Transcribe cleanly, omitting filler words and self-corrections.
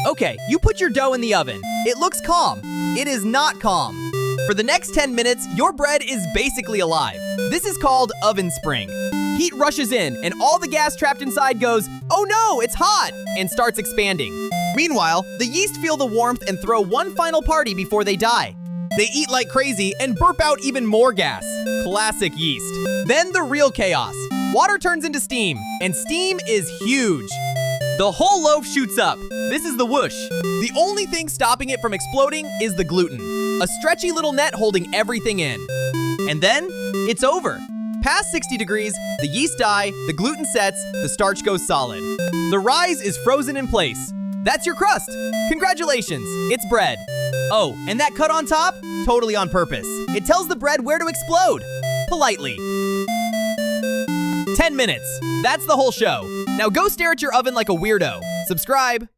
Okay, you put your dough in the oven. It looks calm. It is not calm. For the next 10 minutes, your bread is basically alive. This is called oven spring. Heat rushes in, and all the gas trapped inside goes, "Oh no, it's hot!" and starts expanding. Meanwhile, the yeast feel the warmth and throw one final party before they die. They eat like crazy and burp out even more gas. Classic yeast. Then the real chaos. Water turns into steam, and steam is huge. The whole loaf shoots up. This is the whoosh. The only thing stopping it from exploding is the gluten, a stretchy little net holding everything in. And then, it's over. Past 60 degrees, the yeast die, the gluten sets, the starch goes solid. The rise is frozen in place. That's your crust. Congratulations, it's bread. Oh, and that cut on top? Totally on purpose. It tells the bread where to explode. Politely. 10 minutes. That's the whole show. Now go stare at your oven like a weirdo. Subscribe.